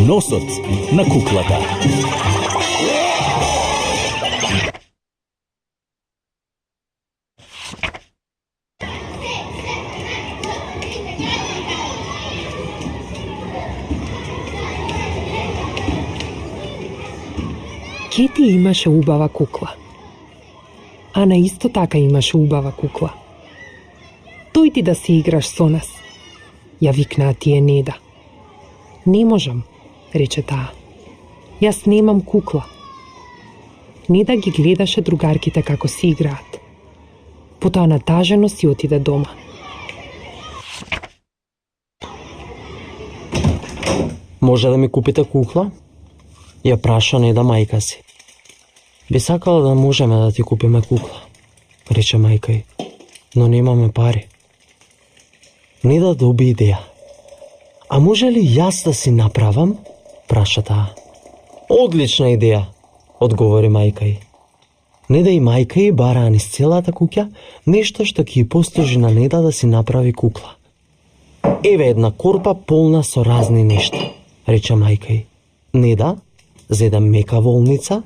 Носот на куклата. Кети имаше убава кукла. Ана исто така имаше убава кукла. Дојди да се играш со нас, ја викнаа тие Неда. Не можам, рече таа. Јас немам кукла. Неда ги гледаше другарките како си играат. Потоа натажено си отиде дома. Може да ми купите кукла? Ја праша Неда мајка си. Би сакала да можеме да ти купиме кукла, рече мајка й, но немаме пари. Неда доби идеја. А може ли јас да си направам? Праша таа. Одлична идеја, одговори мајка й. Неда и мајка й бараа низ целата куќа нешто што ќе ја послужи на Неда да си направи кукла. Еве една корпа полна со разни нешта, рече мајка й. Неда зеде мека волница,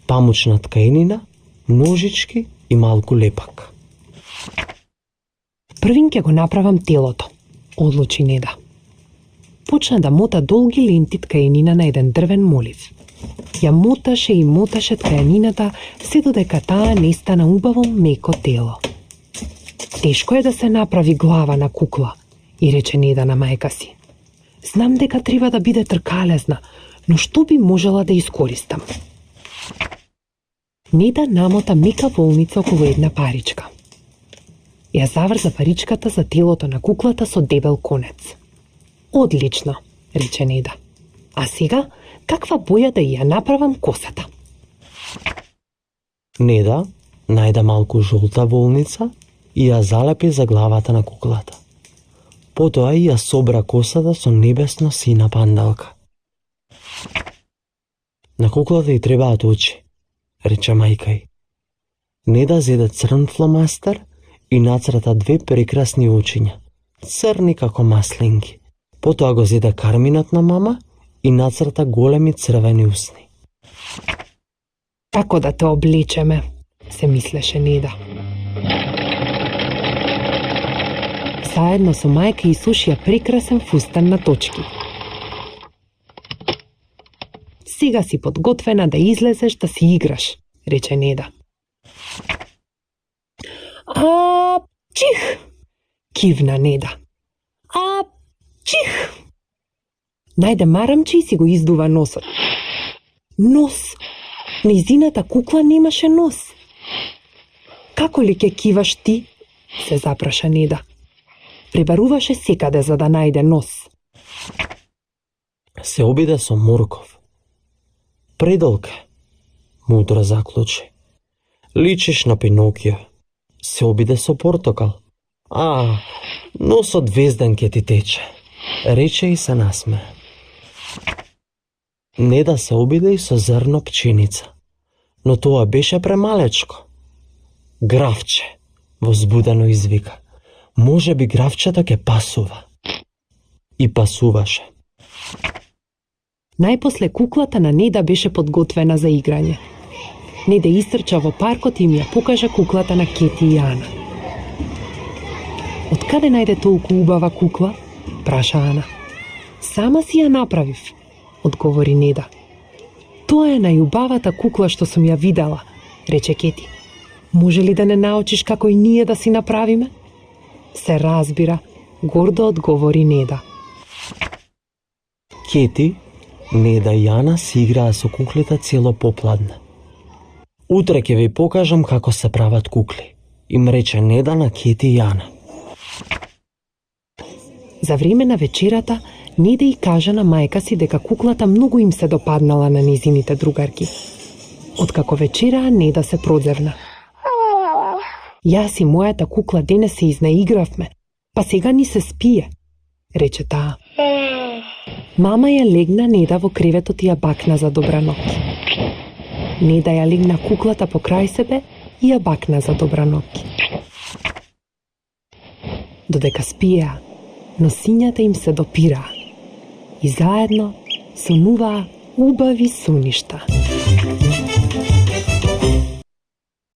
памучна ткаенина, ножички и малку лепак. Првин ќе го направам телото, одлучи Неда. Почна да мота долги ленти ткаенина на еден дрвен молив. Ја моташе и моташе ткаенината, се додека таа не стана убаво меко тело. Тешко е да се направи глава на кукла, и рече Неда на мајка си. Знам дека треба да биде тркалезна, но што би можела да искористам? Неда намота мека волница околу една паричка. Ја заврза паричката за телото на куклата со дебел конец. Одлично, рече Неда. А сега, каква боја да ја направам косата? Неда најде малку жолта волница и ја залепи за главата на куклата. Потоа и ја собра косата со небесно сина пандалка. На куклата й требаат очи, рече мајка й. Неда зеде црн фломастер и нацрта две прекрасни очиња, црни како маслинки. Потоа го зеде карминот на мама и нацрта големи црвени усни. Како да те облечеме, се мислеше Неда. Заедно со мајка и сушија прекрасен фустан на точки. Сега си подготвена да излезеш да си играш, рече Неда. А, чих! Кивна Неда. А, чих! Најде марамче и си го издува носот. Нос! Нејзината кукла немаше нос. Како ли ке киваш ти? Се запраша Неда. Пребаруваше секаде за да најде нос. Се обиде со морков. Предолг е, мудро заклучи. Личиш на Пинокио. Се обиде со портокал. А, носот везден ке ти тече, рече и се насме. Неда се обиде и со зрно пченица, но тоа беше премалечко. Гравче, возбудено извика. Може би гравчето ке пасува. И пасуваше. Најпосле куклата на Неда беше подготвена за играње. Неда истрча во паркот и им ја покажа куклата на Кети и Ана. Откаде најде толку убава кукла? Праша Ана. Сама си ја направив, одговори Неда. Тоа е најубавата кукла што сум ја видела, рече Кети. Може ли да не научиш како и ние да си направиме? Се разбира, гордо одговори Неда. Кети, Неда и Ана си играа со куклите цело попладне. Утре ќе ви покажам како се прават кукли, им рече Неда на Кети и Ана. За време на вечерата, Неда и кажа на мајка си дека куклата многу им се допаднала на низините другарки. Откако вечераа, Неда се продзевна. Јас и мојата кукла денес се изнаигравме, па сега ни се спие, рече таа. Мама ја легна Неда во креветот и ја бакна за добра ноќ. Неда ја легна куклата покрај себе и ја бакна за добра ноќ. Додека спиеа, носињата им се допираа и заедно сонуваа убави соништа.